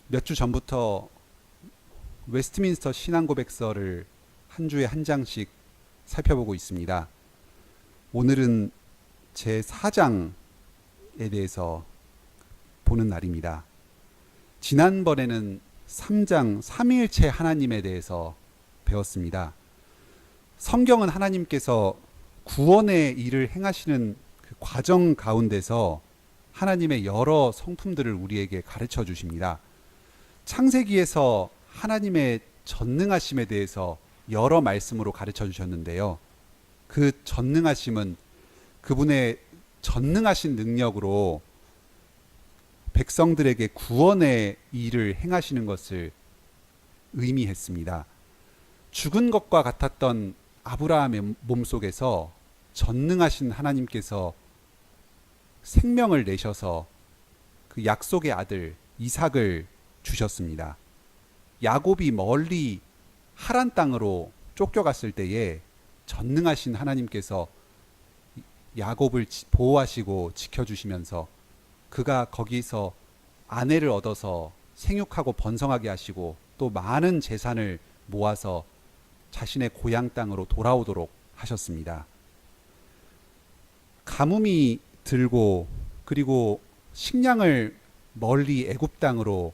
몇 주 전부터 웨스트민스터 신앙고백서를 한 주에 한 장씩 살펴보고 있습니다. 오늘은 제 4장에 대해서 보는 날입니다. 지난번에는 3장 삼위일체 하나님에 대해서 배웠습니다. 성경은 하나님께서 구원의 일을 행하시는 그 과정 가운데서 하나님의 여러 성품들을 우리에게 가르쳐 주십니다. 창세기에서 하나님의 전능하심에 대해서 여러 말씀으로 가르쳐 주셨는데요. 그 전능하심은 그분의 전능하신 능력으로 백성들에게 구원의 일을 행하시는 것을 의미했습니다. 죽은 것과 같았던 아브라함의 몸속에서 전능하신 하나님께서 생명을 내셔서 그 약속의 아들 이삭을 주셨습니다. 야곱이 멀리 하란 땅으로 쫓겨갔을 때에 전능하신 하나님께서 야곱을 보호하시고 지켜주시면서 그가 거기서 아내를 얻어서 생육하고 번성하게 하시고 또 많은 재산을 모아서 자신의 고향 땅으로 돌아오도록 하셨습니다. 가뭄이 들고 그리고 식량을 멀리 애굽 땅으로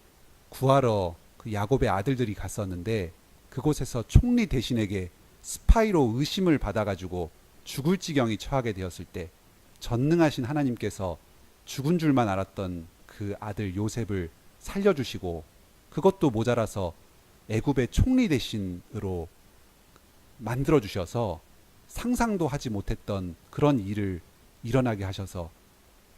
구하러 그 야곱의 아들들이 갔었는데 그곳에서 총리 대신에게 스파이로 의심을 받아가지고 죽을 지경이 처하게 되었을 때 전능하신 하나님께서 죽은 줄만 알았던 그 아들 요셉을 살려주시고 그것도 모자라서 애굽의 총리 대신으로 만들어주셔서 상상도 하지 못했던 그런 일을 일어나게 하셔서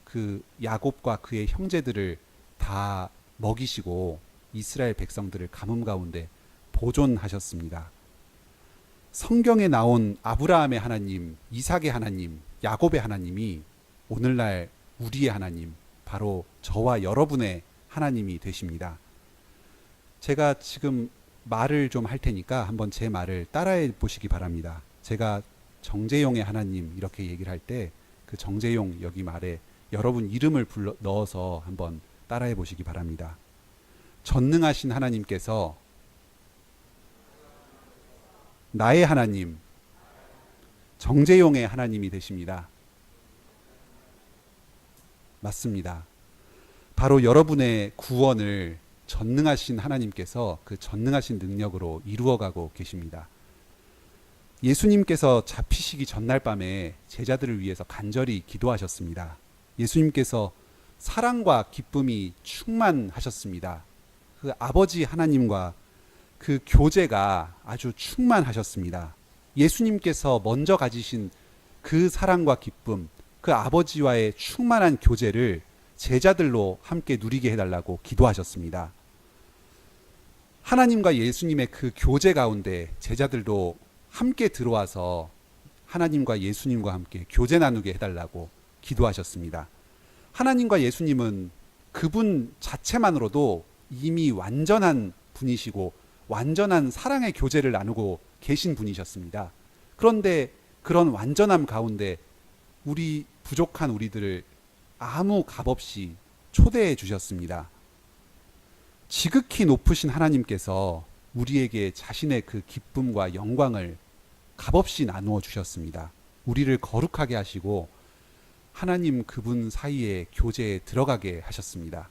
그 야곱과 그의 형제들을 다 먹이시고 이스라엘 백성들을 가뭄 가운데 보존하셨습니다. 성경에 나온 아브라함의 하나님, 이삭의 하나님, 야곱의 하나님이 오늘날 우리의 하나님, 바로 저와 여러분의 하나님이 되십니다. 제가 지금 말을 좀 할 테니까 한번 제 말을 따라해 보시기 바랍니다. 제가 정재용의 하나님 이렇게 얘기를 할 때 그 정재용 여기 말에 여러분 이름을 넣어서 한번 따라해 보시기 바랍니다. 전능하신 하나님께서 나의 하나님, 정재용의 하나님이 되십니다. 맞습니다. 바로 여러분의 구원을 전능하신 하나님께서 그 전능하신 능력으로 이루어가고 계십니다. 예수님께서 잡히시기 전날 밤에 제자들을 위해서 간절히 기도하셨습니다. 예수님께서 사랑과 기쁨이 충만하셨습니다. 그 아버지 하나님과 그 교제가 아주 충만하셨습니다. 예수님께서 먼저 가지신 그 사랑과 기쁨, 그 아버지와의 충만한 교제를 제자들로 함께 누리게 해달라고 기도하셨습니다. 하나님과 예수님의 그 교제 가운데 제자들도 함께 들어와서 하나님과 예수님과 함께 교제 나누게 해달라고 기도하셨습니다. 하나님과 예수님은 그분 자체만으로도 이미 완전한 분이시고 완전한 사랑의 교제를 나누고 계신 분이셨습니다. 그런데 그런 완전함 가운데 우리 부족한 우리들을 아무 값없이 초대해 주셨습니다. 지극히 높으신 하나님께서 우리에게 자신의 그 기쁨과 영광을 값없이 나누어 주셨습니다. 우리를 거룩하게 하시고 하나님 그분 사이에 교제에 들어가게 하셨습니다.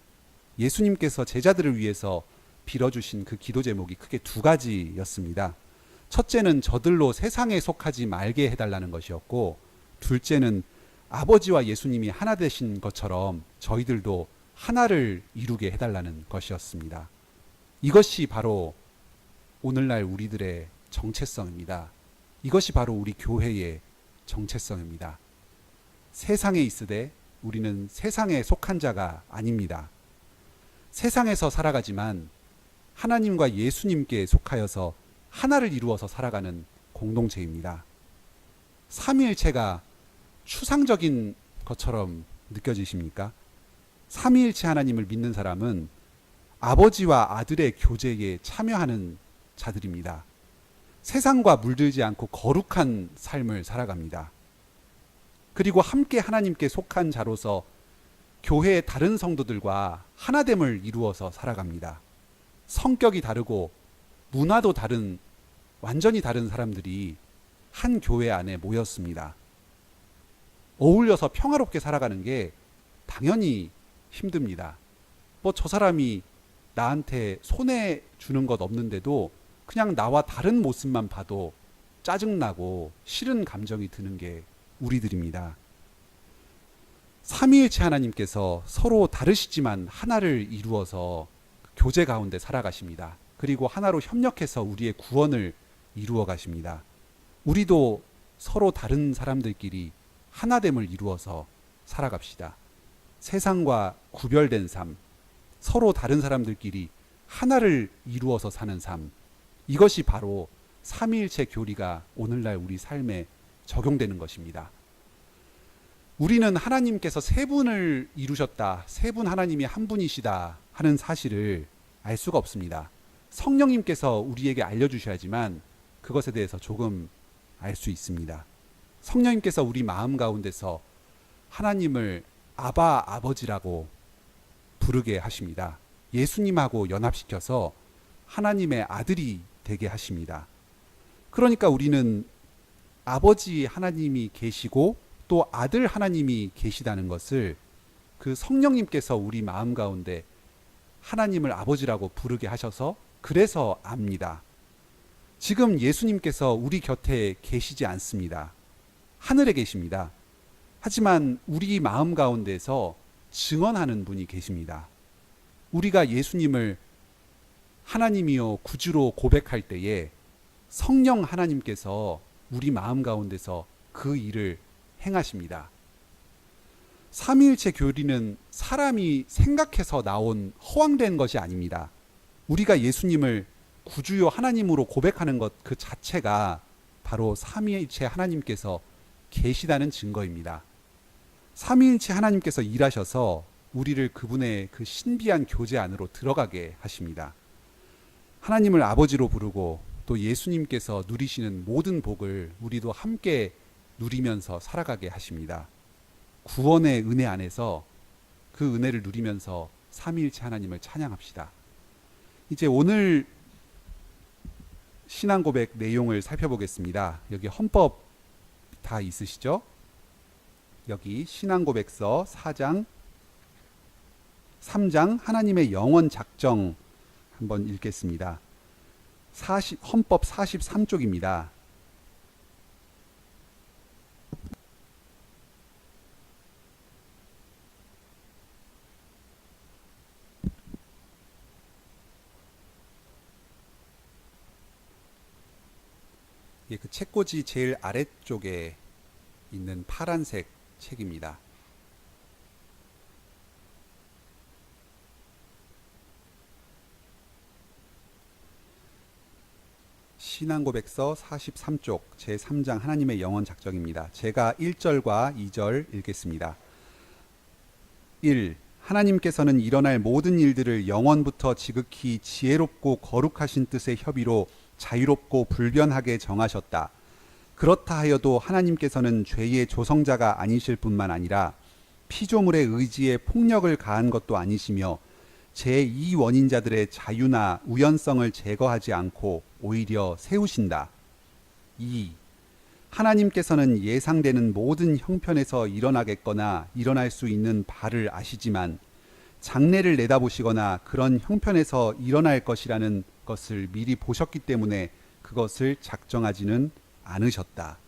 예수님께서 제자들을 위해서 빌어주신 그 기도 제목이 크게 두 가지였습니다. 첫째는 저들로 세상에 속하지 말게 해달라는 것이었고, 둘째는 아버지와 예수님이 하나 되신 것처럼 저희들도 하나를 이루게 해달라는 것이었습니다. 이것이 바로 오늘날 우리들의 정체성입니다. 이것이 바로 우리 교회의 정체성입니다. 세상에 있으되 우리는 세상에 속한 자가 아닙니다. 세상에서 살아가지만 하나님과 예수님께 속하여서 하나를 이루어서 살아가는 공동체입니다. 삼위일체가 추상적인 것처럼 느껴지십니까? 삼위일체 하나님을 믿는 사람은 아버지와 아들의 교제에 참여하는 자들입니다. 세상과 물들지 않고 거룩한 삶을 살아갑니다. 그리고 함께 하나님께 속한 자로서 교회의 다른 성도들과 하나됨을 이루어서 살아갑니다. 성격이 다르고 문화도 다른 완전히 다른 사람들이 한 교회 안에 모였습니다. 어울려서 평화롭게 살아가는 게 당연히 힘듭니다. 뭐 저 사람이 나한테 손해 주는 것 없는데도 그냥 나와 다른 모습만 봐도 짜증나고 싫은 감정이 드는 게 우리들입니다. 삼위일체 하나님께서 서로 다르시지만 하나를 이루어서 교제 가운데 살아가십니다. 그리고 하나로 협력해서 우리의 구원을 이루어 가십니다. 우리도 서로 다른 사람들끼리 하나됨을 이루어서 살아갑시다. 세상과 구별된 삶, 서로 다른 사람들끼리 하나를 이루어서 사는 삶, 이것이 바로 삼위일체 교리가 오늘날 우리 삶에 적용되는 것입니다. 우리는 하나님께서 세 분을 이루셨다, 세 분 하나님이 한 분이시다 하는 사실을 알 수가 없습니다. 성령님께서 우리에게 알려주셔야지만 그것에 대해서 조금 알 수 있습니다. 성령님께서 우리 마음 가운데서 하나님을 아바 아버지라고 부르게 하십니다. 예수님하고 연합시켜서 하나님의 아들이 되게 하십니다. 그러니까 우리는 아버지 하나님이 계시고 또 아들 하나님이 계시다는 것을 그 성령님께서 우리 마음 가운데 하나님을 아버지라고 부르게 하셔서 그래서 압니다. 지금 예수님께서 우리 곁에 계시지 않습니다. 하늘에 계십니다. 하지만 우리 마음 가운데서 증언하는 분이 계십니다. 우리가 예수님을 하나님이요 구주로 고백할 때에 성령 하나님께서 우리 마음 가운데서 그 일을 행하십니다. 삼위일체 교리는 사람이 생각해서 나온 허황된 것이 아닙니다. 우리가 예수님을 구주요 하나님으로 고백하는 것 그 자체가 바로 삼위일체 하나님께서 계시다는 증거입니다. 삼위일체 하나님께서 일하셔서 우리를 그분의 그 신비한 교제 안으로 들어가게 하십니다. 하나님을 아버지로 부르고 또 예수님께서 누리시는 모든 복을 우리도 함께 누리면서 살아가게 하십니다. 구원의 은혜 안에서 그 은혜를 누리면서 삼위일체 하나님을 찬양합시다. 이제 오늘 신앙 고백 내용을 살펴보겠습니다. 여기 헌법 다 있으시죠? 여기 신앙 고백서 4장 3장 하나님의 영원 작정 한번 읽겠습니다. 헌법 43쪽입니다. 그 책꽂이 제일 아래쪽에 있는 파란색 책입니다. 신앙고백서 43쪽 제3장 하나님의 영원 작정입니다. 제가 1절과 2절 읽겠습니다. 1. 하나님께서는 일어날 모든 일들을 영원부터 지극히 지혜롭고 거룩하신 뜻의 협의로 자유롭고 불변하게 정하셨다. 그렇다 하여도 하나님께서는 죄의 조성자가 아니실 뿐만 아니라 피조물의 의지에 폭력을 가한 것도 아니시며 제2 원인자들의 자유나 우연성을 제거하지 않고 오히려 세우신다. 2. 하나님께서는 예상되는 모든 형편에서 일어나겠거나 일어날 수 있는 바를 아시지만 장래를 내다보시거나 그런 형편에서 일어날 것이라는 것을 미리 보셨기 때문에 그것을 작정하지는 않으셨다.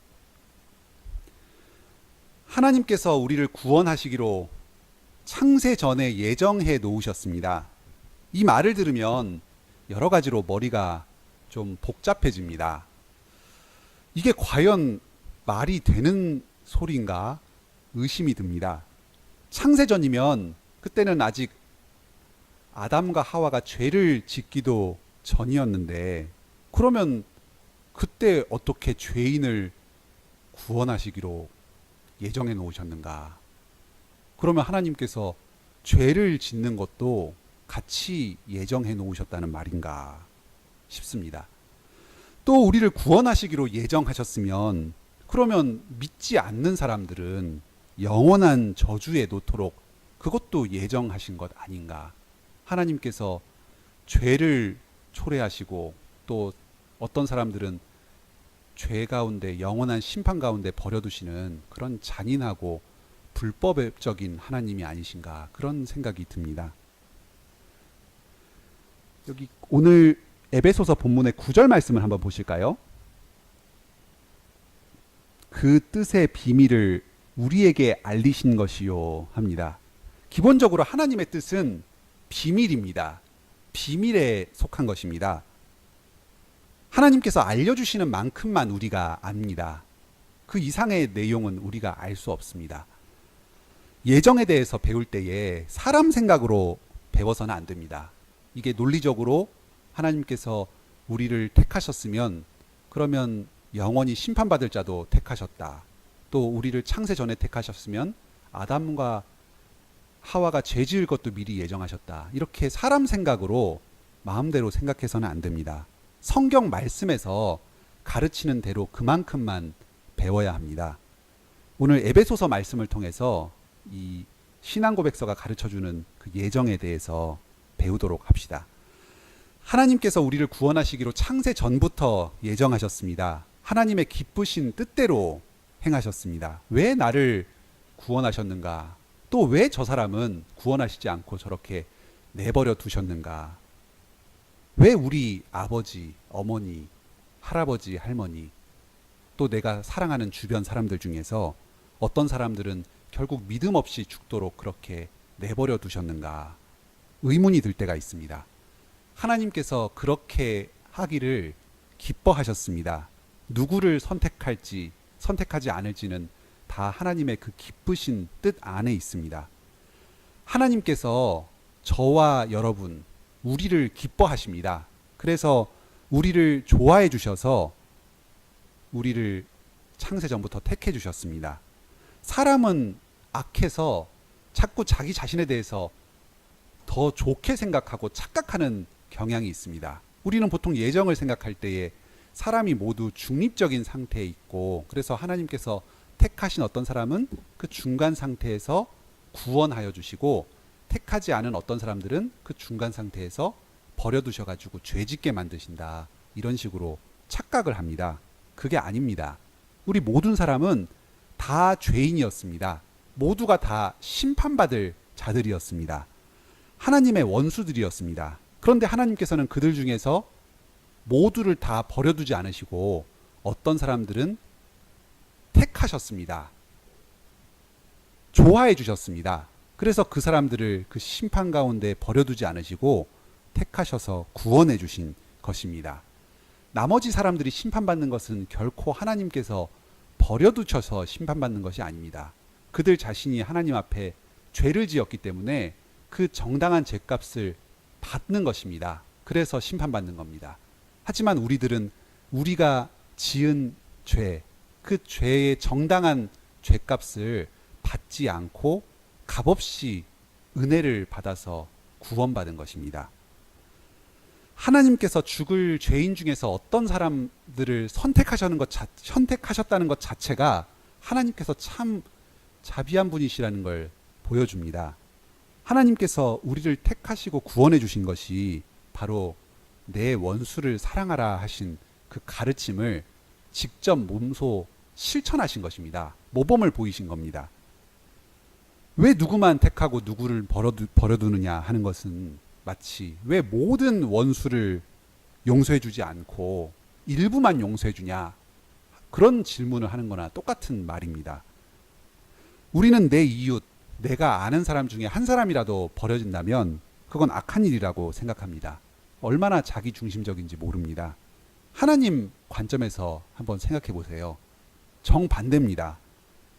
하나님께서 우리를 구원하시기로 창세 전에 예정해 놓으셨습니다. 이 말을 들으면 여러 가지로 머리가 좀 복잡해집니다. 이게 과연 말이 되는 소리인가 의심이 듭니다. 창세전이면 그때는 아직 아담과 하와가 죄를 짓기도 전이었는데 그러면 그때 어떻게 죄인을 구원하시기로 예정해 놓으셨는가? 그러면 하나님께서 죄를 짓는 것도 같이 예정해 놓으셨다는 말인가 싶습니다. 또 우리를 구원하시기로 예정하셨으면 그러면 믿지 않는 사람들은 영원한 저주에 놓도록 그것도 예정하신 것 아닌가? 하나님께서 죄를 초래하시고, 또 어떤 사람들은 죄 가운데 영원한 심판 가운데 버려두시는 그런 잔인하고 불법적인 하나님이 아니신가, 그런 생각이 듭니다. 여기 오늘 에베소서 본문의 9절 말씀을 한번 보실까요? 그 뜻의 비밀을 우리에게 알리신 것이요 합니다. 기본적으로 하나님의 뜻은 비밀입니다. 비밀에 속한 것입니다. 하나님께서 알려주시는 만큼만 우리가 압니다. 그 이상의 내용은 우리가 알 수 없습니다. 예정에 대해서 배울 때에 사람 생각으로 배워서는 안 됩니다. 이게 논리적으로 하나님께서 우리를 택하셨으면 그러면 영원히 심판받을 자도 택하셨다. 또 우리를 창세 전에 택하셨으면 아담과 하와가 죄 지을 것도 미리 예정하셨다. 이렇게 사람 생각으로 마음대로 생각해서는 안 됩니다. 성경 말씀에서 가르치는 대로 그만큼만 배워야 합니다. 오늘 에베소서 말씀을 통해서 이 신앙고백서가 가르쳐주는 그 예정에 대해서 배우도록 합시다. 하나님께서 우리를 구원하시기로 창세 전부터 예정하셨습니다. 하나님의 기쁘신 뜻대로 행하셨습니다. 왜 나를 구원하셨는가? 또 왜 저 사람은 구원하시지 않고 저렇게 내버려 두셨는가? 왜 우리 아버지, 어머니, 할아버지, 할머니, 또 내가 사랑하는 주변 사람들 중에서 어떤 사람들은 결국 믿음 없이 죽도록 그렇게 내버려 두셨는가? 의문이 들 때가 있습니다. 하나님께서 그렇게 하기를 기뻐하셨습니다. 누구를 선택할지, 선택하지 않을지는 다 하나님의 그 기쁘신 뜻 안에 있습니다. 하나님께서 저와 여러분, 우리를 기뻐하십니다. 그래서 우리를 좋아해 주셔서 우리를 창세 전부터 택해 주셨습니다. 사람은 악해서 자꾸 자기 자신에 대해서 더 좋게 생각하고 착각하는 경향이 있습니다. 우리는 보통 예정을 생각할 때에 사람이 모두 중립적인 상태에 있고, 그래서 하나님께서 택하신 어떤 사람은 그 중간 상태에서 구원하여 주시고, 택하지 않은 어떤 사람들은 그 중간 상태에서 버려두셔가지고 죄짓게 만드신다, 이런 식으로 착각을 합니다. 그게 아닙니다. 우리 모든 사람은 다 죄인이었습니다. 모두가 다 심판받을 자들이었습니다. 하나님의 원수들이었습니다. 그런데 하나님께서는 그들 중에서 모두를 다 버려두지 않으시고 어떤 사람들은 택하셨습니다. 좋아해 주셨습니다. 그래서 그 사람들을 그 심판 가운데 버려두지 않으시고 택하셔서 구원해 주신 것입니다. 나머지 사람들이 심판받는 것은 결코 하나님께서 버려두셔서 심판받는 것이 아닙니다. 그들 자신이 하나님 앞에 죄를 지었기 때문에 그 정당한 죄값을 받는 것입니다. 그래서 심판받는 겁니다. 하지만 우리들은 우리가 지은 죄, 그 죄의 정당한 죄값을 받지 않고 값없이 은혜를 받아서 구원받은 것입니다. 하나님께서 죽을 죄인 중에서 어떤 사람들을 선택하셨다는 것 자체가 하나님께서 참 자비한 분이시라는 걸 보여줍니다. 하나님께서 우리를 택하시고 구원해 주신 것이 바로 내 원수를 사랑하라 하신 그 가르침을 직접 몸소 실천하신 것입니다. 모범을 보이신 겁니다. 왜 누구만 택하고 누구를 버려두느냐 하는 것은 마치 왜 모든 원수를 용서해 주지 않고 일부만 용서해 주냐, 그런 질문을 하는 거나 똑같은 말입니다. 우리는 내 이웃, 내가 아는 사람 중에 한 사람이라도 버려진다면 그건 악한 일이라고 생각합니다. 얼마나 자기 중심적인지 모릅니다. 하나님 관점에서 한번 생각해 보세요. 정반대입니다.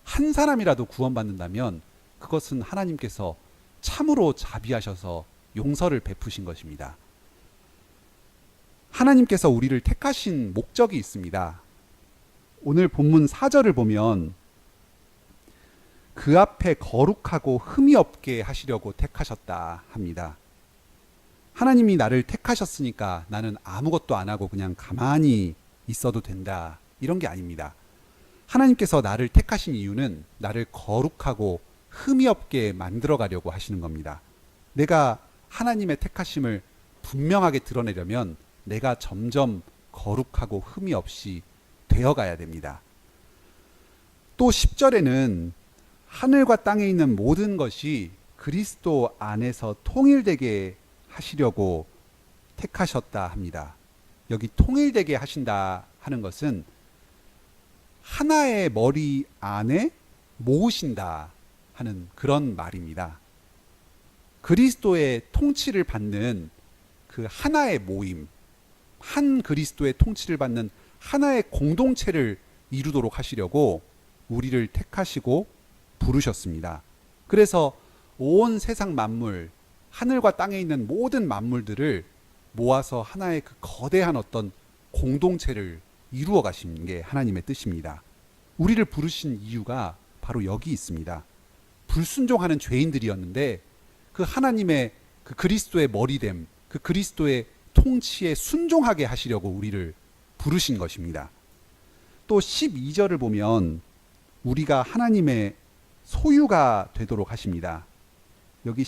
한 사람이라도 구원받는다면 그것은 하나님께서 참으로 자비하셔서 용서를 베푸신 것입니다. 하나님께서 우리를 택하신 목적이 있습니다. 오늘 본문 4절을 보면 그 앞에 거룩하고 흠이 없게 하시려고 택하셨다 합니다. 하나님이 나를 택하셨으니까 나는 아무것도 안 하고 그냥 가만히 있어도 된다, 이런 게 아닙니다. 하나님께서 나를 택하신 이유는 나를 거룩하고 흠이 없게 만들어 가려고 하시는 겁니다. 내가 하나님의 택하심을 분명하게 드러내려면 내가 점점 거룩하고 흠이 없이 되어가야 됩니다. 또 10절에는 하늘과 땅에 있는 모든 것이 그리스도 안에서 통일되게 하시려고 택하셨다 합니다. 여기 통일되게 하신다 하는 것은 하나의 머리 안에 모으신다 하는 그런 말입니다. 그리스도의 통치를 받는 그 하나의 모임, 한 그리스도의 통치를 받는 하나의 공동체를 이루도록 하시려고 우리를 택하시고 부르셨습니다. 그래서 온 세상 만물, 하늘과 땅에 있는 모든 만물들을 모아서 하나의 그 거대한 어떤 공동체를 이루어 가시는 게 하나님의 뜻입니다. 우리를 부르신 이유가 바로 여기 있습니다. 불순종하는 죄인들이었는데 그 하나님의 그 그리스도의 머리됨, 그 그리스도의 통치에 순종하게 하시려고 우리를 부르신 것입니다. 또 12절을 보면 우리가 하나님의 소유가 되도록 하십니다. 여기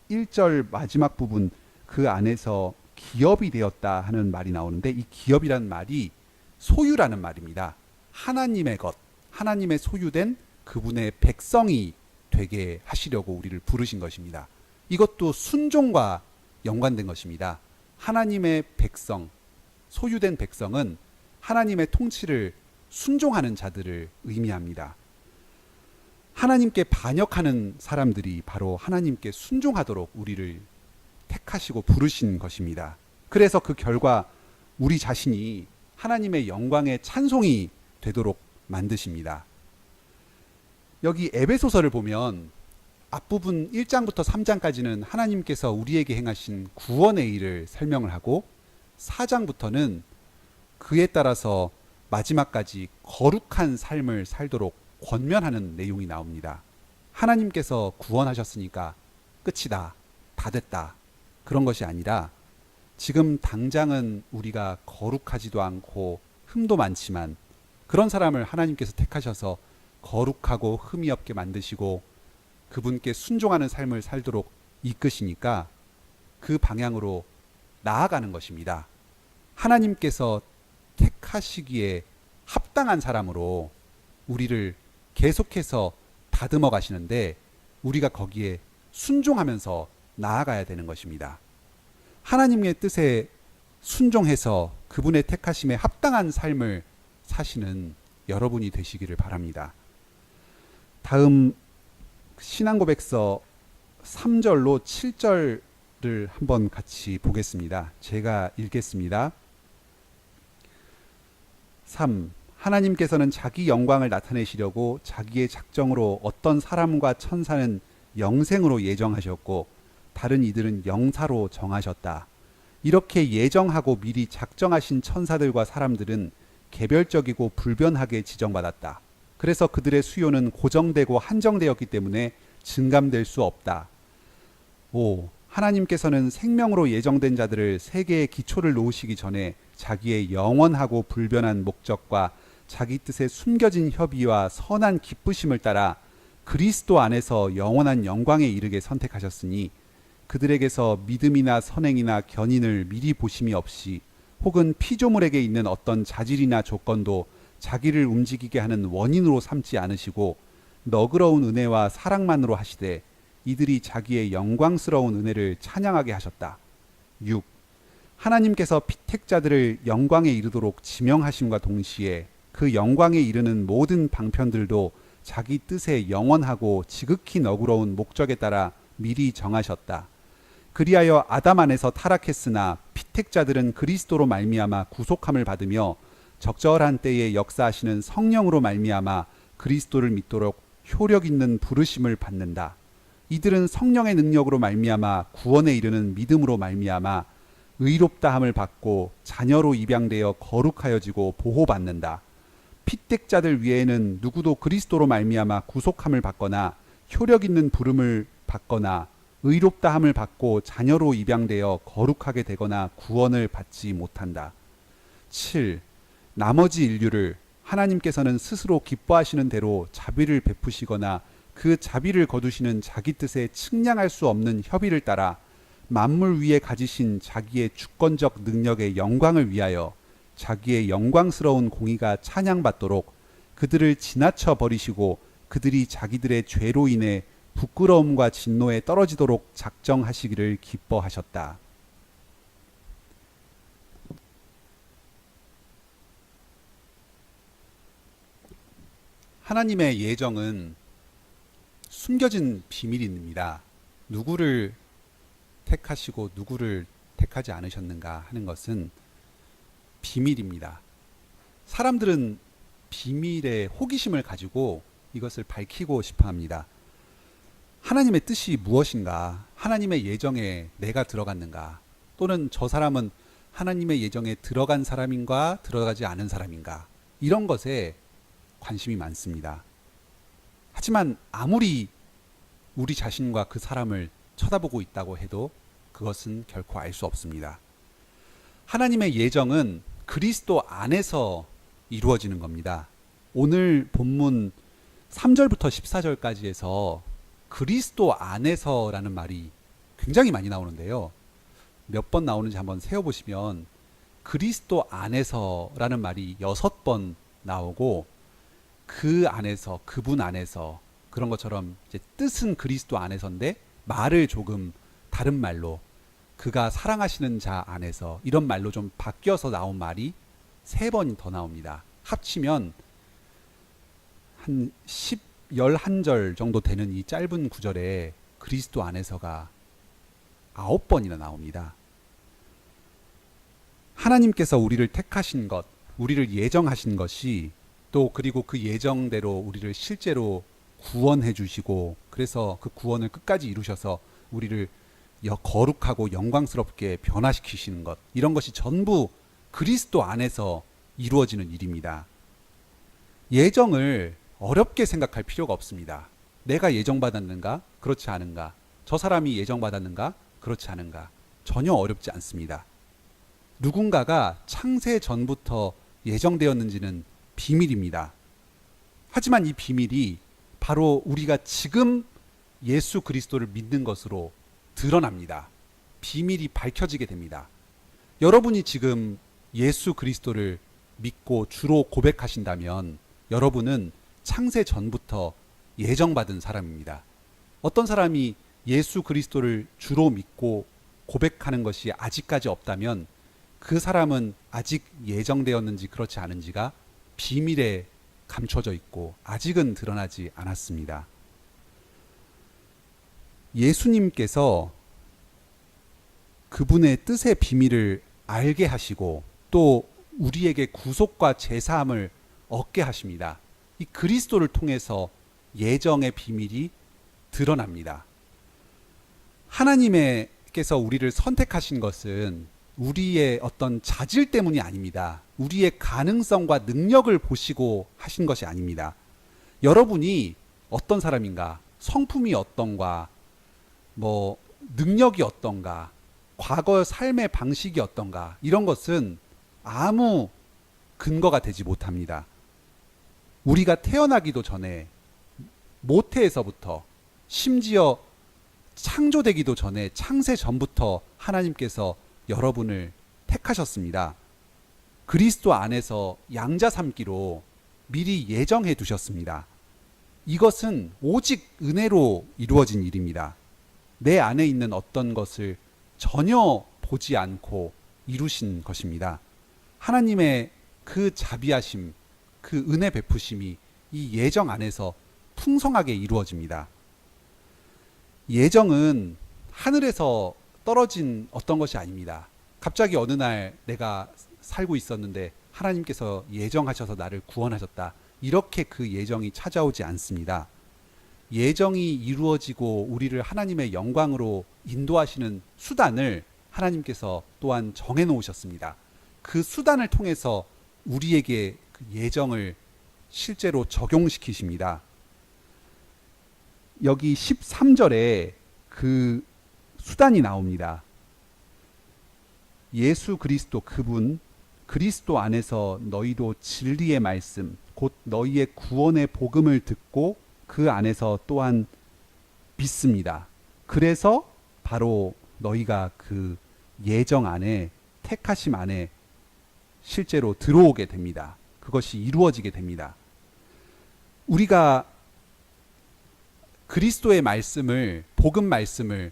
11절 마지막 부분 그 안에서 기업이 되었다 하는 말이 나오는데 이 기업이라는 말이 소유라는 말입니다. 하나님의 것, 하나님의 소유된 그분의 백성이 되게 하시려고 우리를 부르신 것입니다. 이것도 순종과 연관된 것입니다. 하나님의 백성, 소유된 백성은 하나님의 통치를 순종하는 자들을 의미합니다. 하나님께 반역하는 사람들이 바로 하나님께 순종하도록 우리를 택하시고 부르신 것입니다. 그래서 그 결과 우리 자신이 하나님의 영광의 찬송이 되도록 만드십니다. 여기 에베소서를 보면 앞부분 1장부터 3장까지는 하나님께서 우리에게 행하신 구원의 일을 설명을 하고 4장부터는 그에 따라서 마지막까지 거룩한 삶을 살도록 권면하는 내용이 나옵니다. 하나님께서 구원하셨으니까 끝이다, 다 됐다, 그런 것이 아니라 지금 당장은 우리가 거룩하지도 않고 흠도 많지만 그런 사람을 하나님께서 택하셔서 거룩하고 흠이 없게 만드시고 그분께 순종하는 삶을 살도록 이끄시니까 그 방향으로 나아가는 것입니다. 하나님께서 택하시기에 합당한 사람으로 우리를 계속해서 다듬어 가시는데 우리가 거기에 순종하면서 나아가야 되는 것입니다. 하나님의 뜻에 순종해서 그분의 택하심에 합당한 삶을 사시는 여러분이 되시기를 바랍니다. 다음 신앙고백서 3절로 7절을 한번 같이 보겠습니다. 제가 읽겠습니다. 3. 하나님께서는 자기 영광을 나타내시려고 자기의 작정으로 어떤 사람과 천사는 영생으로 예정하셨고 다른 이들은 영사로 정하셨다. 이렇게 예정하고 미리 작정하신 천사들과 사람들은 개별적이고 불변하게 지정받았다. 그래서 그들의 수요는 고정되고 한정되었기 때문에 증감될 수 없다. 5. 하나님께서는 생명으로 예정된 자들을 세계의 기초를 놓으시기 전에 자기의 영원하고 불변한 목적과 자기 뜻에 숨겨진 협의와 선한 기쁘심을 따라 그리스도 안에서 영원한 영광에 이르게 선택하셨으니 그들에게서 믿음이나 선행이나 견인을 미리 보심이 없이 혹은 피조물에게 있는 어떤 자질이나 조건도 자기를 움직이게 하는 원인으로 삼지 않으시고 너그러운 은혜와 사랑만으로 하시되 이들이 자기의 영광스러운 은혜를 찬양하게 하셨다. 6. 하나님께서 피택자들을 영광에 이르도록 지명하심과 동시에 그 영광에 이르는 모든 방편들도 자기 뜻에 영원하고 지극히 너그러운 목적에 따라 미리 정하셨다. 그리하여 아담 안에서 타락했으나 피택자들은 그리스도로 말미암아 구속함을 받으며 적절한 때에 역사하시는 성령으로 말미암아 그리스도를 믿도록 효력 있는 부르심을 받는다. 이들은 성령의 능력으로 말미암아 구원에 이르는 믿음으로 말미암아 의롭다함을 받고 자녀로 입양되어 거룩하여지고 보호받는다. 피택자들 위에는 누구도 그리스도로 말미암아 구속함을 받거나 효력 있는 부름을 받거나 의롭다함을 받고 자녀로 입양되어 거룩하게 되거나 구원을 받지 못한다. 7. 나머지 인류를 하나님께서는 스스로 기뻐하시는 대로 자비를 베푸시거나 그 자비를 거두시는 자기 뜻에 측량할 수 없는 협의를 따라 만물 위에 가지신 자기의 주권적 능력의 영광을 위하여 자기의 영광스러운 공의가 찬양받도록 그들을 지나쳐 버리시고 그들이 자기들의 죄로 인해 부끄러움과 진노에 떨어지도록 작정하시기를 기뻐하셨다. 하나님의 예정은 숨겨진 비밀입니다. 누구를 택하시고 누구를 택하지 않으셨는가 하는 것은 비밀입니다. 사람들은 비밀의 호기심을 가지고 이것을 밝히고 싶어 합니다. 하나님의 뜻이 무엇인가? 하나님의 예정에 내가 들어갔는가? 또는 저 사람은 하나님의 예정에 들어간 사람인가 들어가지 않은 사람인가? 이런 것에 관심이 많습니다. 하지만 아무리 우리 자신과 그 사람을 쳐다보고 있다고 해도 그것은 결코 알 수 없습니다. 하나님의 예정은 그리스도 안에서 이루어지는 겁니다. 오늘 본문 3절부터 14절까지에서 그리스도 안에서라는 말이 굉장히 많이 나오는데요. 몇 번 나오는지 한번 세어보시면 그리스도 안에서라는 말이 6번 나오고 그 안에서, 그분 안에서, 그런 것처럼 이제 뜻은 그리스도 안에서인데 말을 조금 다른 말로 그가 사랑하시는 자 안에서 이런 말로 좀 바뀌어서 나온 말이 3번 더 나옵니다. 합치면 한 11절 정도 되는 이 짧은 구절에 그리스도 안에서가 9번이나 나옵니다. 하나님께서 우리를 택하신 것, 우리를 예정하신 것이 또 그리고 그 예정대로 우리를 실제로 구원해 주시고 그래서 그 구원을 끝까지 이루셔서 우리를 거룩하고 영광스럽게 변화시키시는 것, 이런 것이 전부 그리스도 안에서 이루어지는 일입니다. 예정을 어렵게 생각할 필요가 없습니다. 내가 예정받았는가? 그렇지 않은가? 저 사람이 예정받았는가? 그렇지 않은가? 전혀 어렵지 않습니다. 누군가가 창세 전부터 예정되었는지는 비밀입니다. 하지만 이 비밀이 바로 우리가 지금 예수 그리스도를 믿는 것으로 드러납니다. 비밀이 밝혀지게 됩니다. 여러분이 지금 예수 그리스도를 믿고 주로 고백하신다면 여러분은 창세 전부터 예정받은 사람입니다. 어떤 사람이 예수 그리스도를 주로 믿고 고백하는 것이 아직까지 없다면 그 사람은 아직 예정되었는지 그렇지 않은지가 비밀에 감춰져 있고 아직은 드러나지 않았습니다. 예수님께서 그분의 뜻의 비밀을 알게 하시고 또 우리에게 구속과 제사함을 얻게 하십니다. 이 그리스도를 통해서 예정의 비밀이 드러납니다. 하나님께서 우리를 선택하신 것은 우리의 어떤 자질 때문이 아닙니다. 우리의 가능성과 능력을 보시고 하신 것이 아닙니다. 여러분이 어떤 사람인가, 성품이 어떤가, 능력이 어떤가, 과거 삶의 방식이 어떤가, 이런 것은 아무 근거가 되지 못합니다. 우리가 태어나기도 전에, 모태에서부터, 심지어 창조되기도 전에, 창세 전부터 하나님께서 여러분을 택하셨습니다. 그리스도 안에서 양자 삼기로 미리 예정해 두셨습니다. 이것은 오직 은혜로 이루어진 일입니다. 내 안에 있는 어떤 것을 전혀 보지 않고 이루신 것입니다. 하나님의 그 자비하심, 그 은혜 베푸심이 이 예정 안에서 풍성하게 이루어집니다. 예정은 하늘에서 떨어진 어떤 것이 아닙니다. 갑자기 어느 날 내가 살고 있었는데 하나님께서 예정하셔서 나를 구원하셨다. 이렇게 그 예정이 찾아오지 않습니다. 예정이 이루어지고 우리를 하나님의 영광으로 인도하시는 수단을 하나님께서 또한 정해 놓으셨습니다. 그 수단을 통해서 우리에게 그 예정을 실제로 적용시키십니다. 여기 13절에 그 수단이 나옵니다. 예수 그리스도 그분, 그리스도 안에서 너희도 진리의 말씀, 곧 너희의 구원의 복음을 듣고 그 안에서 또한 믿습니다. 그래서 바로 너희가 그 예정 안에, 택하심 안에 실제로 들어오게 됩니다. 그것이 이루어지게 됩니다. 우리가 그리스도의 말씀을, 복음 말씀을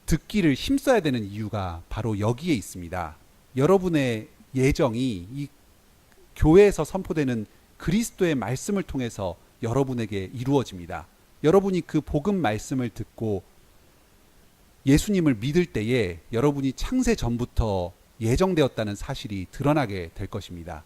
듣기를 힘써야 되는 이유가 바로 여기에 있습니다. 여러분의 예정이 이 교회에서 선포되는 그리스도의 말씀을 통해서 여러분에게 이루어집니다. 여러분이 그 복음 말씀을 듣고 예수님을 믿을 때에 여러분이 창세 전부터 예정되었다는 사실이 드러나게 될 것입니다.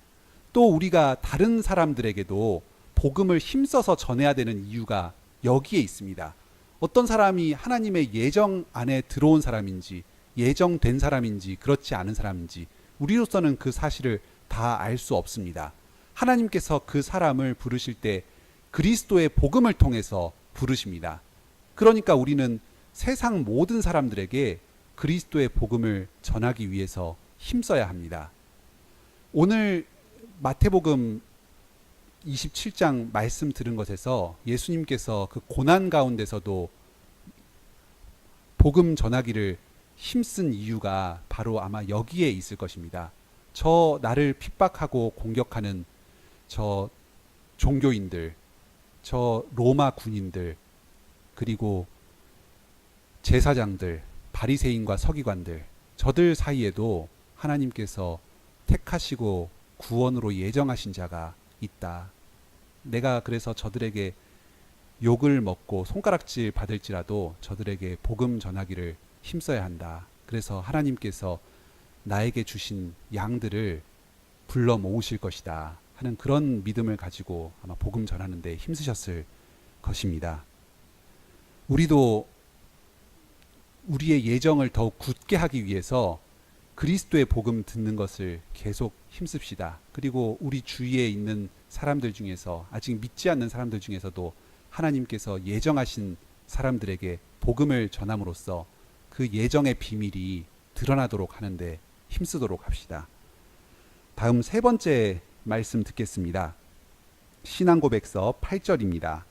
또 우리가 다른 사람들에게도 복음을 힘써서 전해야 되는 이유가 여기에 있습니다. 어떤 사람이 하나님의 예정 안에 들어온 사람인지, 예정된 사람인지, 그렇지 않은 사람인지 우리로서는 그 사실을 다 알 수 없습니다. 하나님께서 그 사람을 부르실 때 그리스도의 복음을 통해서 부르십니다. 그러니까 우리는 세상 모든 사람들에게 그리스도의 복음을 전하기 위해서 힘써야 합니다. 오늘 마태복음 27장 말씀 들은 것에서 예수님께서 그 고난 가운데서도 복음 전하기를 힘쓴 이유가 바로 아마 여기에 있을 것입니다. 저 나를 핍박하고 공격하는 저 종교인들, 저 로마 군인들, 그리고 제사장들, 바리새인과 서기관들, 저들 사이에도 하나님께서 택하시고 구원으로 예정하신 자가 있다. 내가 그래서 저들에게 욕을 먹고 손가락질 받을지라도 저들에게 복음 전하기를 힘써야 한다. 그래서 하나님께서 나에게 주신 양들을 불러 모으실 것이다 하는 그런 믿음을 가지고 아마 복음 전하는데 힘쓰셨을 것입니다. 우리도 우리의 예정을 더욱 굳게 하기 위해서 그리스도의 복음 듣는 것을 계속 힘씁시다. 그리고 우리 주위에 있는 사람들 중에서, 아직 믿지 않는 사람들 중에서도 하나님께서 예정하신 사람들에게 복음을 전함으로써 그 예정의 비밀이 드러나도록 하는데 힘쓰도록 합시다. 다음 세 번째 말씀 듣겠습니다. 신앙고백서 8절입니다.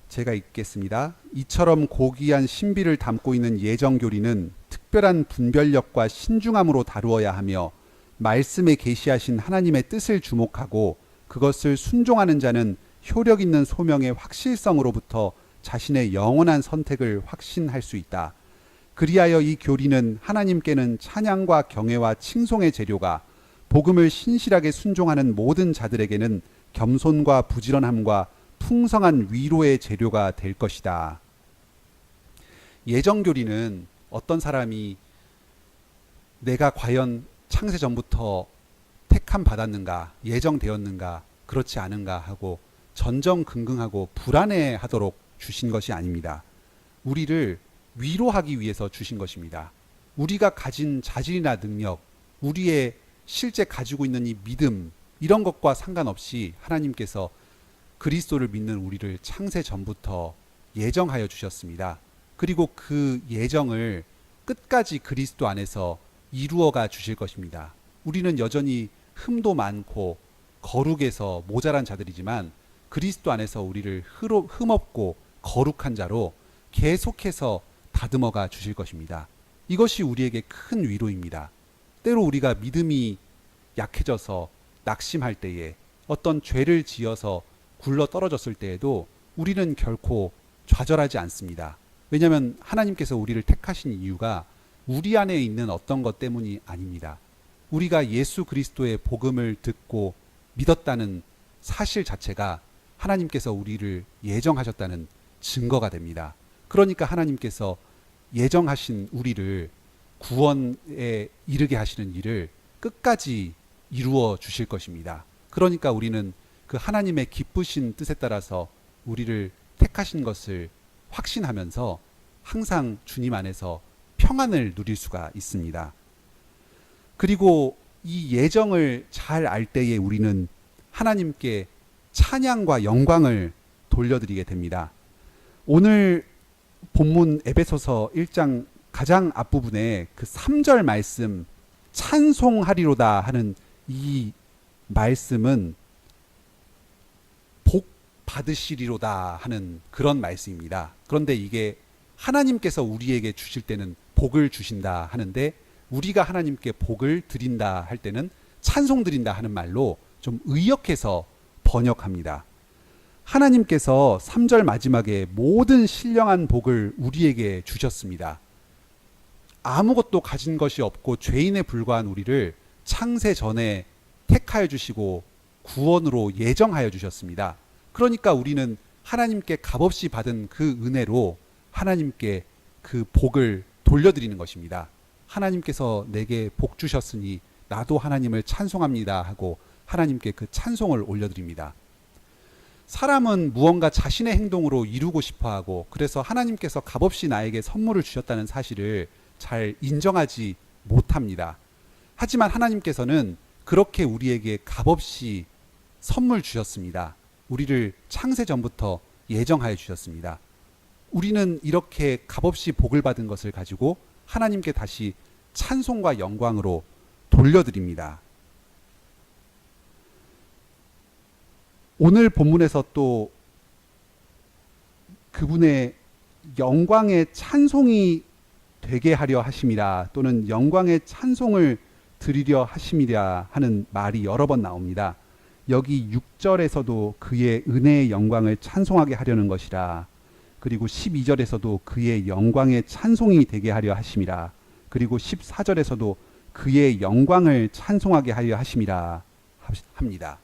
제가 읽겠습니다. 이처럼 고귀한 신비를 담고 있는 예정교리는 특별한 분별력과 신중함으로 다루어야 하며 말씀에 계시하신 하나님의 뜻을 주목하고 그것을 순종하는 자는 효력 있는 소명의 확실성으로부터 자신의 영원한 선택을 확신할 수 있다. 그리하여 이 교리는 하나님께는 찬양과 경외와 칭송의 재료가, 복음을 신실하게 순종하는 모든 자들에게는 겸손과 부지런함과 풍성한 위로의 재료가 될 것이다. 예정교리는 어떤 사람이 내가 과연 창세 전부터 택함 받았는가, 예정되었는가, 그렇지 않은가 하고 전전긍긍하고 불안해하도록 주신 것이 아닙니다. 우리를 위로하기 위해서 주신 것입니다. 우리가 가진 자질이나 능력, 우리의 실제 가지고 있는 이 믿음, 이런 것과 상관없이 하나님께서 그리스도를 믿는 우리를 창세 전부터 예정하여 주셨습니다. 그리고 그 예정을 끝까지 그리스도 안에서 이루어가 주실 것입니다. 우리는 여전히 흠도 많고 거룩에서 모자란 자들이지만 그리스도 안에서 우리를 흠없고 거룩한 자로 계속해서 다듬어가 주실 것입니다. 이것이 우리에게 큰 위로입니다. 때로 우리가 믿음이 약해져서 낙심할 때에, 어떤 죄를 지어서 굴러 떨어졌을 때에도 우리는 결코 좌절하지 않습니다. 왜냐하면 하나님께서 우리를 택하신 이유가 우리 안에 있는 어떤 것 때문이 아닙니다. 우리가 예수 그리스도의 복음을 듣고 믿었다는 사실 자체가 하나님께서 우리를 예정하셨다는 증거가 됩니다. 그러니까 하나님께서 예정하신 우리를 구원에 이르게 하시는 일을 끝까지 이루어 주실 것입니다. 그러니까 우리는 그 하나님의 기쁘신 뜻에 따라서 우리를 택하신 것을 확신하면서 항상 주님 안에서 평안을 누릴 수가 있습니다. 그리고 이 예정을 잘 알 때에 우리는 하나님께 찬양과 영광을 돌려드리게 됩니다. 오늘 본문 에베소서 1장 가장 앞부분에 그 3절 말씀, 찬송하리로다 하는 이 말씀은 복 받으시리로다 하는 그런 말씀입니다. 그런데 이게 하나님께서 우리에게 주실 때는 복을 주신다 하는데, 우리가 하나님께 복을 드린다 할 때는 찬송 드린다 하는 말로 좀 의역해서 번역합니다. 하나님께서 3절 마지막에 모든 신령한 복을 우리에게 주셨습니다. 아무것도 가진 것이 없고 죄인에 불과한 우리를 창세 전에 택하여 주시고 구원으로 예정하여 주셨습니다. 그러니까 우리는 하나님께 값없이 받은 그 은혜로 하나님께 그 복을 돌려드리는 것입니다. 하나님께서 내게 복 주셨으니 나도 하나님을 찬송합니다 하고 하나님께 그 찬송을 올려드립니다. 사람은 무언가 자신의 행동으로 이루고 싶어하고, 그래서 하나님께서 값없이 나에게 선물을 주셨다는 사실을 잘 인정하지 못합니다. 하지만 하나님께서는 그렇게 우리에게 값없이 선물 주셨습니다. 우리를 창세 전부터 예정하여 주셨습니다. 우리는 이렇게 값없이 복을 받은 것을 가지고 하나님께 다시 찬송과 영광으로 돌려드립니다. 오늘 본문에서 또 그분의 영광의 찬송이 되게 하려 하심이라, 또는 영광의 찬송을 드리려 하심이라 하는 말이 여러 번 나옵니다. 여기 6절에서도 그의 은혜의 영광을 찬송하게 하려는 것이라, 그리고 12절에서도 그의 영광의 찬송이 되게 하려 하심이라, 그리고 14절에서도 그의 영광을 찬송하게 하려 하심이라 합니다.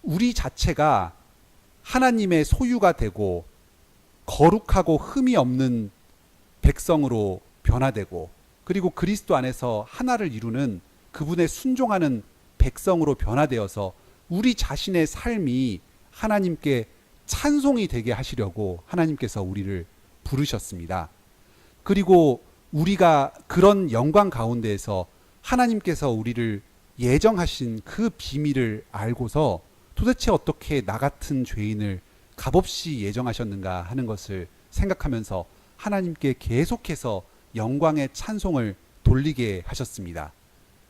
우리 자체가 하나님의 소유가 되고 거룩하고 흠이 없는 백성으로 변화되고, 그리고 그리스도 안에서 하나를 이루는 그분의 순종하는 백성으로 변화되어서 우리 자신의 삶이 하나님께 찬송이 되게 하시려고 하나님께서 우리를 부르셨습니다. 그리고 우리가 그런 영광 가운데에서 하나님께서 우리를 예정하신 그 비밀을 알고서 도대체 어떻게 나 같은 죄인을 값없이 예정하셨는가 하는 것을 생각하면서 하나님께 계속해서 영광의 찬송을 돌리게 하셨습니다.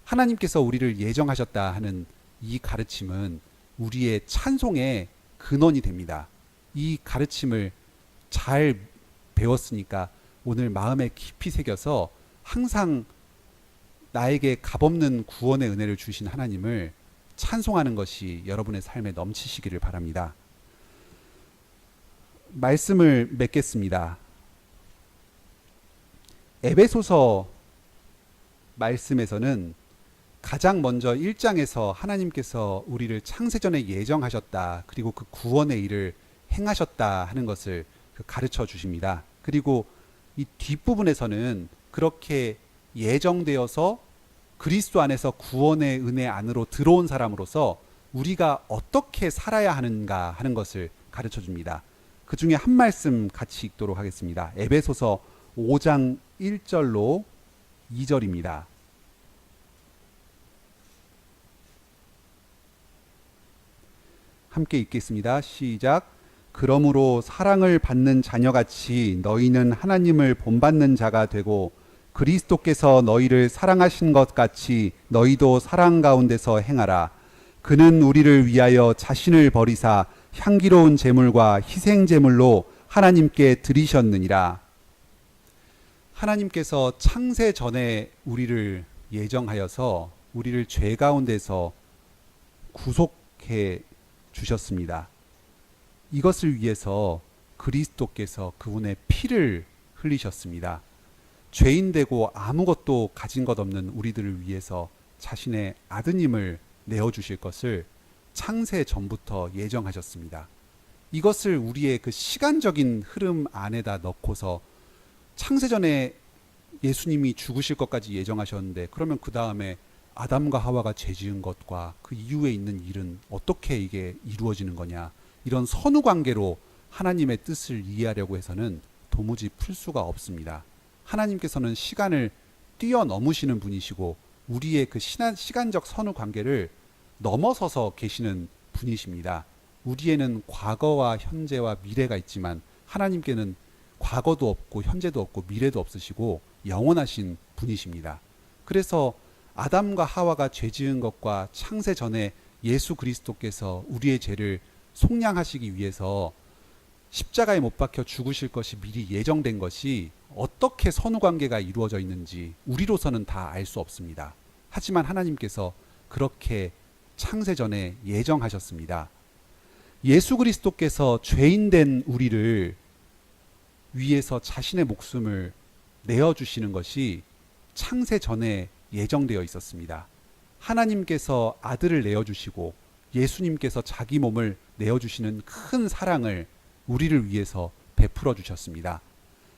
하나님께서 우리를 예정하셨다 하는 이 가르침은 우리의 찬송의 근원이 됩니다. 이 가르침을 잘 배웠으니까 오늘 마음에 깊이 새겨서 항상 나에게 값없는 구원의 은혜를 주신 하나님을 찬송하는 것이 여러분의 삶에 넘치시기를 바랍니다. 말씀을 맺겠습니다. 에베소서 말씀에서는 가장 먼저 1장에서 하나님께서 우리를 창세전에 예정하셨다, 그리고 그 구원의 일을 행하셨다 하는 것을 가르쳐 주십니다. 그리고 이 뒷부분에서는 그렇게 예정되어서 그리스도 안에서 구원의 은혜 안으로 들어온 사람으로서 우리가 어떻게 살아야 하는가 하는 것을 가르쳐 줍니다. 그 중에 한 말씀 같이 읽도록 하겠습니다. 에베소서 5장 1절로 2절입니다. 함께 읽겠습니다. 시작. 그러므로 사랑을 받는 자녀같이 너희는 하나님을 본받는 자가 되고, 그리스도께서 너희를 사랑하신 것 같이 너희도 사랑 가운데서 행하라. 그는 우리를 위하여 자신을 버리사 향기로운 제물과 희생 제물로 하나님께 드리셨느니라. 하나님께서 창세 전에 우리를 예정하여서 우리를 죄 가운데서 구속해 주셨습니다. 이것을 위해서 그리스도께서 그분의 피를 흘리셨습니다. 죄인 되고 아무것도 가진 것 없는 우리들을 위해서 자신의 아드님을 내어주실 것을 창세 전부터 예정하셨습니다. 이것을 우리의 그 시간적인 흐름 안에다 넣고서 창세전에 예수님이 죽으실 것까지 예정하셨는데, 그러면 그 다음에 아담과 하와가 죄 지은 것과 그 이후에 있는 일은 어떻게 이게 이루어지는 거냐, 이런 선후 관계로 하나님의 뜻을 이해하려고 해서는 도무지 풀 수가 없습니다. 하나님께서는 시간을 뛰어넘으시는 분이시고 우리의 그 시간적 선후 관계를 넘어서서 계시는 분이십니다. 우리에는 과거와 현재와 미래가 있지만 하나님께는 과거도 없고 현재도 없고 미래도 없으시고 영원하신 분이십니다. 그래서 아담과 하와가 죄 지은 것과 창세 전에 예수 그리스도께서 우리의 죄를 속량하시기 위해서 십자가에 못 박혀 죽으실 것이 미리 예정된 것이 어떻게 선후 관계가 이루어져 있는지 우리로서는 다 알 수 없습니다. 하지만 하나님께서 그렇게 창세전에 예정하셨습니다. 예수 그리스도께서 죄인된 우리를 위해서 자신의 목숨을 내어주시는 것이 창세전에 예정되어 있었습니다. 하나님께서 아들을 내어주시고 예수님께서 자기 몸을 내어주시는 큰 사랑을 우리를 위해서 베풀어 주셨습니다.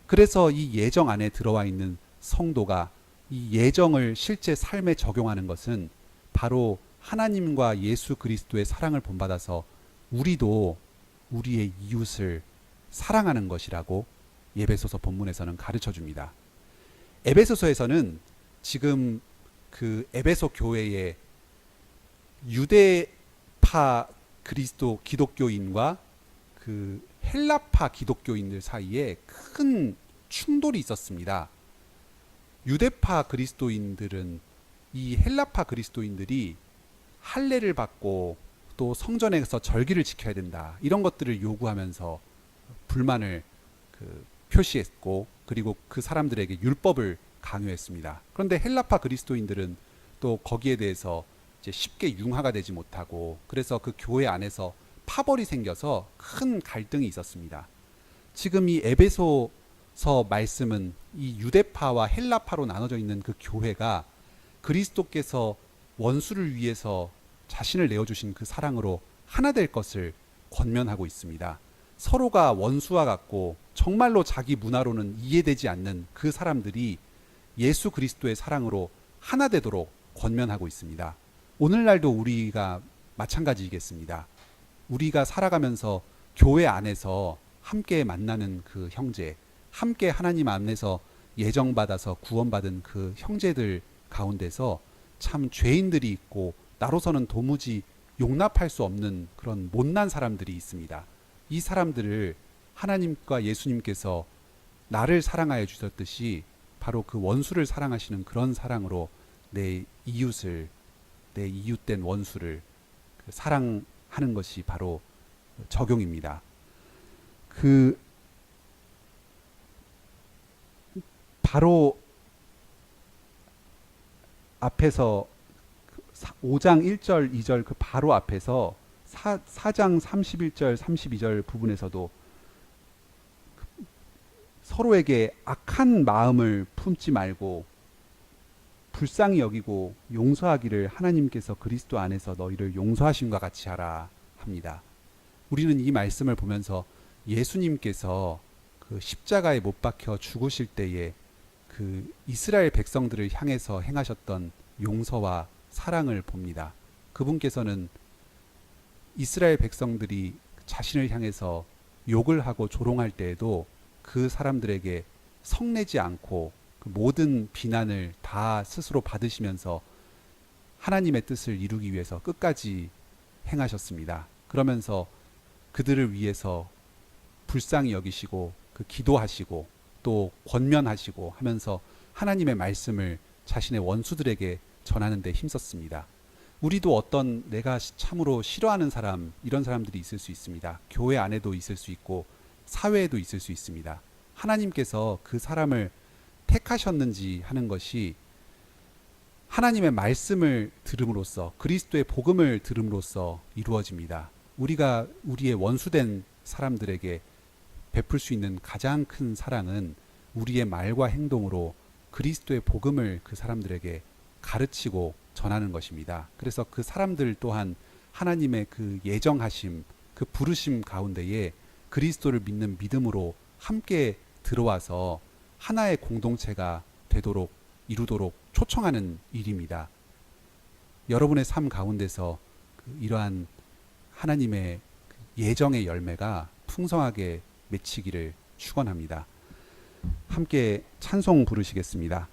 그래서 이 예정 안에 들어와 있는 성도가 이 예정을 실제 삶에 적용하는 것은 바로 하나님과 예수 그리스도의 사랑을 본받아서 우리도 우리의 이웃을 사랑하는 것이라고 에베소서 본문에서는 가르쳐 줍니다. 에베소서에서는 지금 그 에베소 교회의 유대파 그리스도 기독교인과 그 헬라파 기독교인들 사이에 큰 충돌이 있었습니다. 유대파 그리스도인들은 이 헬라파 그리스도인들이 할례를 받고 또 성전에서 절기를 지켜야 된다, 이런 것들을 요구하면서 불만을 표시했고, 그리고 그 사람들에게 율법을 강요했습니다. 그런데 헬라파 그리스도인들은 또 거기에 대해서 이제 쉽게 융화가 되지 못하고, 그래서 그 교회 안에서 파벌이 생겨서 큰 갈등이 있었습니다. 지금 이 에베소서 말씀은 이 유대파와 헬라파로 나눠져 있는 그 교회가 그리스도께서 원수를 위해서 자신을 내어주신 그 사랑으로 하나 될 것을 권면하고 있습니다. 서로가 원수와 같고 정말로 자기 문화로는 이해되지 않는 그 사람들이 예수 그리스도의 사랑으로 하나 되도록 권면하고 있습니다. 오늘날도 우리가 마찬가지이겠습니다. 우리가 살아가면서 교회 안에서 함께 만나는 그 형제, 함께 하나님 안에서 예정받아서 구원받은 그 형제들 가운데서 참 죄인들이 있고 나로서는 도무지 용납할 수 없는 그런 못난 사람들이 있습니다. 이 사람들을 하나님과 예수님께서 나를 사랑하여 주셨듯이 바로 그 원수를 사랑하시는 그런 사랑으로 내 이웃을, 내 이웃된 원수를 사랑하는 것이 바로 적용입니다. 바로 앞에서 5장 1절 2절 그 바로 앞에서 4장 31절 32절 부분에서도 서로에게 악한 마음을 품지 말고 불쌍히 여기고 용서하기를 하나님께서 그리스도 안에서 너희를 용서하심과 같이 하라 합니다. 우리는 이 말씀을 보면서 예수님께서 그 십자가에 못 박혀 죽으실 때에 그 이스라엘 백성들을 향해서 행하셨던 용서와 사랑을 봅니다. 그분께서는 이스라엘 백성들이 자신을 향해서 욕을 하고 조롱할 때에도 그 사람들에게 성내지 않고 그 모든 비난을 다 스스로 받으시면서 하나님의 뜻을 이루기 위해서 끝까지 행하셨습니다. 그러면서 그들을 위해서 불쌍히 여기시고 그 기도하시고 또 권면하시고 하면서 하나님의 말씀을 자신의 원수들에게 전하는 데 힘썼습니다. 우리도 어떤 내가 참으로 싫어하는 사람, 이런 사람들이 있을 수 있습니다. 교회 안에도 있을 수 있고 사회에도 있을 수 있습니다. 하나님께서 그 사람을 택하셨는지 하는 것이 하나님의 말씀을 들음으로써, 그리스도의 복음을 들음으로써 이루어집니다. 우리가 우리의 원수된 사람들에게 베풀 수 있는 가장 큰 사랑은 우리의 말과 행동으로 그리스도의 복음을 그 사람들에게 가르치고 전하는 것입니다. 그래서 그 사람들 또한 하나님의 그 예정하심, 그 부르심 가운데에 그리스도를 믿는 믿음으로 함께 들어와서 하나의 공동체가 되도록 이루도록 초청하는 일입니다. 여러분의 삶 가운데서 이러한 하나님의 예정의 열매가 풍성하게 맺히기를 축원합니다. 함께 찬송 부르시겠습니다.